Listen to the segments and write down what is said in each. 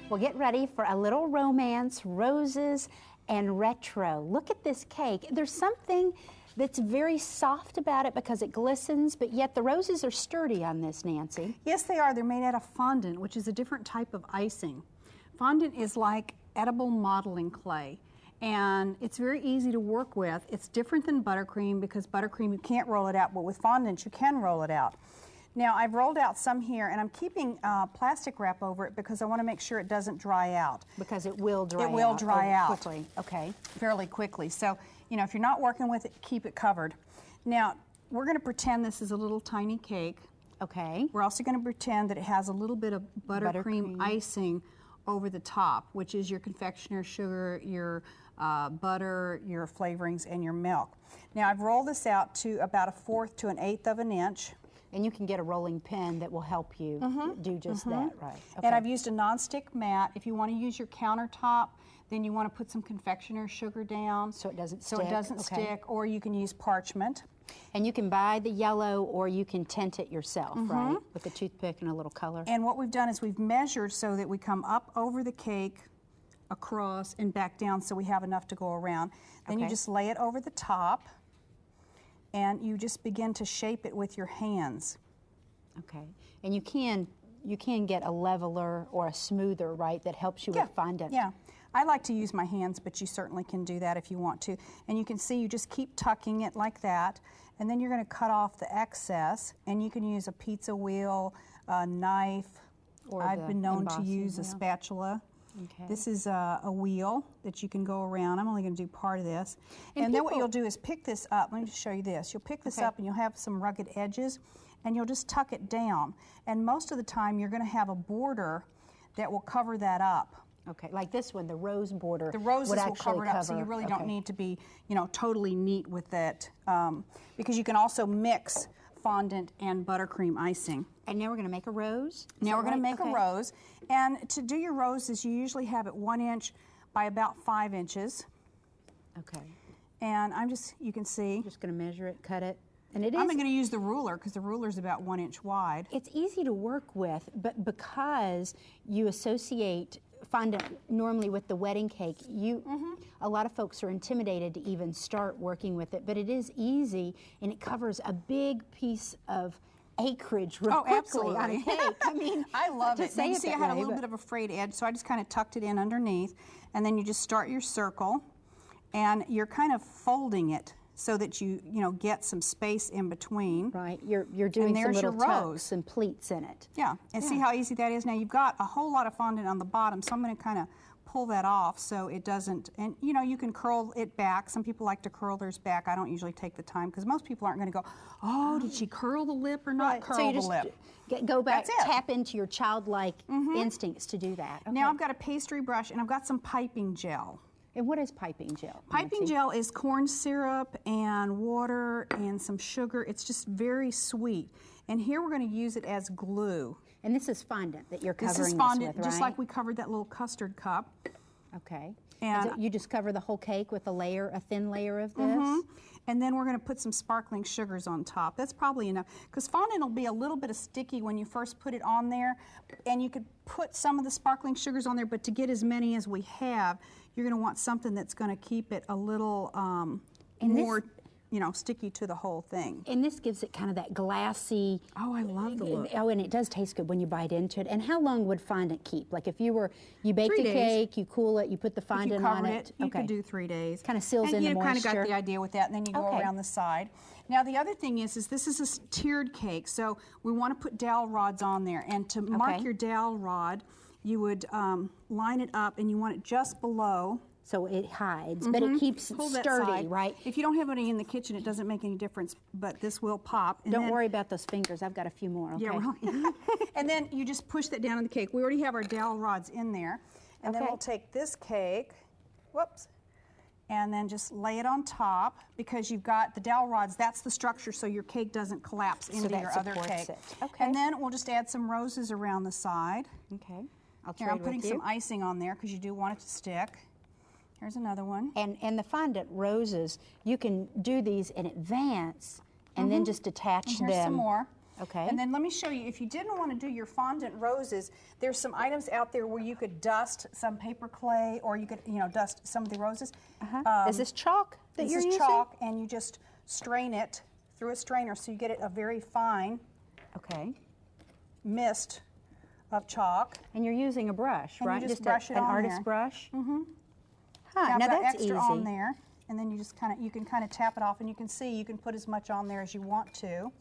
Well, get ready for a little romance, roses, and retro. Look at this cake. There's something that's very soft about it because it glistens, but yet the roses are sturdy on this, Nancy. Yes, they are. They're made out of fondant, which is a different type of icing. Fondant is like edible modeling clay, and it's very easy to work with. It's different than buttercream because buttercream, you can't roll it out, but with fondant, you can roll it out. Now, I've rolled out some here, and I'm keeping plastic wrap over it because I want to make sure it doesn't dry out. Because it will dry out. It will dry out. Quickly. Okay. Fairly quickly. So, you know, if you're not working with it, keep it covered. Now, we're going to pretend this is a little tiny cake. Okay. We're also going to pretend that it has a little bit of buttercream icing over the top, which is your confectioner sugar, your butter, your flavorings, and your milk. Now, I've rolled this out to about 1/4 to 1/8 of an inch. And you can get a rolling pin that will help you do just that, right? Okay. And I've used a nonstick mat. If you want to use your countertop, then you want to put some confectioner sugar down. So it doesn't stick. So it doesn't stick, or you can use parchment. And you can buy the yellow or you can tint it yourself, right? With a toothpick and a little color. And what we've done is we've measured so that we come up over the cake, across, and back down so we have enough to go around. Then you just lay it over the top, and you just begin to shape it with your hands. Okay. And you can get a leveler or a smoother, right, that helps you with fondant. Yeah. I like to use my hands, but you certainly can do that if you want to. And you can see you just keep tucking it like that, and then you're going to cut off the excess, and you can use a pizza wheel, a knife, or I've been known to use a spatula. Okay. This is a wheel that you can go around. I'm only going to do part of this. And then what you'll do is pick this up. Let me just show you this. You'll pick this up and you'll have some rugged edges, and you'll just tuck it down. And most of the time you're going to have a border that will cover that up. Okay, like this one, the rose border. The roses will cover it up, so you really don't need to be, you know, totally neat with that, because you can also mix fondant and buttercream icing. And now we're going to make a rose? Now we're going to make a rose. And to do your roses, you usually have it 1 inch by about 5 inches. Okay. And I'm just, you can see. Just going to measure it, cut it. And it is. I'm going to use the ruler because the ruler is about 1 inch wide. It's easy to work with, but because you associate fondant normally with the wedding cake, a lot of folks are intimidated to even start working with it, but it is easy, and it covers a big piece of acreage real quickly on a cake. I mean, I love it. You see I had a little bit of a frayed edge, so I just kind of tucked it in underneath, and then you just start your circle, and you're kind of folding it so that you get some space in between. Right, you're doing some little tucks and pleats in it. Yeah, and see how easy that is? Now you've got a whole lot of fondant on the bottom, so I'm going to kind of pull that off so it doesn't, and you can curl it back. Some people like to curl theirs back. I don't usually take the time because most people aren't going to go, oh, did she curl the lip or not curl the lip? Go back, tap into your childlike instincts to do that. Okay. Now I've got a pastry brush and I've got some piping gel. And what is piping gel? Piping gel is corn syrup and water and some sugar. It's just very sweet. And here we're going to use it as glue. And this is fondant that you're covering this is fondant, with, right? just like we covered that little custard cup. Okay. And you just cover the whole cake with a thin layer of this? And then we're going to put some sparkling sugars on top. That's probably enough, because fondant will be a little bit sticky when you first put it on there, and you could put some of the sparkling sugars on there, but to get as many as we have, you're going to want something that's going to keep it a little more sticky to the whole thing. And this gives it kind of that glassy. Oh, I love the look. Oh, and it does taste good when you bite into it. And how long would fondant keep? Like if you baked the cake, you cool it, you put the fondant on it. You could do 3 days. Kind of seals in the moisture. You kind of got the idea with that, and then you go around the side. Now the other thing is this is a tiered cake, so we want to put dowel rods on there. And to mark your dowel rod, you would line it up, and you want it just below. So it hides, but it keeps sturdy, right? If you don't have any in the kitchen, it doesn't make any difference, but this will pop. And don't worry about those fingers. I've got a few more, okay? Yeah, really. And then you just push that down on the cake. We already have our dowel rods in there. And then we'll take this cake, and then just lay it on top, because you've got the dowel rods. That's the structure, so your cake doesn't collapse into your other cake. Okay. And then we'll just add some roses around the side. Okay. Here, I'm putting some icing on there because you do want it to stick. Here's another one. And the fondant roses, you can do these in advance and then just attach them. Here's some more. Okay. And then let me show you, if you didn't want to do your fondant roses, there's some items out there where you could dust some paper clay, or you could, dust some of the roses. Is this chalk that This you're is using? chalk, and you just strain it through a strainer so you get it a very fine Okay. mist of chalk. And you're using a brush, And you right? just brush it an on artist there. brush? Mm-hmm. Huh, I've now got that's extra easy. on there, and then you can kind of tap it off, and you can see you can put as much on there as you want to.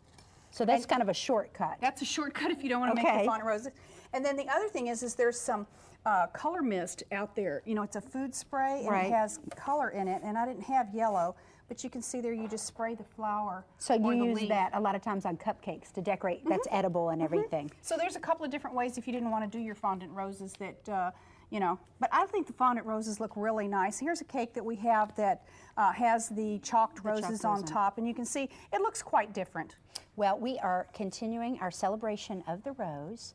So that's kind of a shortcut. That's a shortcut if you don't want to make Okay. the fondant roses. And then the other thing is there's some color mist out there. It's a food spray, and Right. it has color in it, and I didn't have yellow, but you can see there you just spray the flower. So or you the use leaf. that a lot of times on cupcakes to decorate. That's edible and everything. So there's a couple of different ways if you didn't want to do your fondant roses that, but I think the fondant roses look really nice. Here's a cake that we have that has the chalked roses on top, and you can see it looks quite different. Well, we are continuing our celebration of the rose.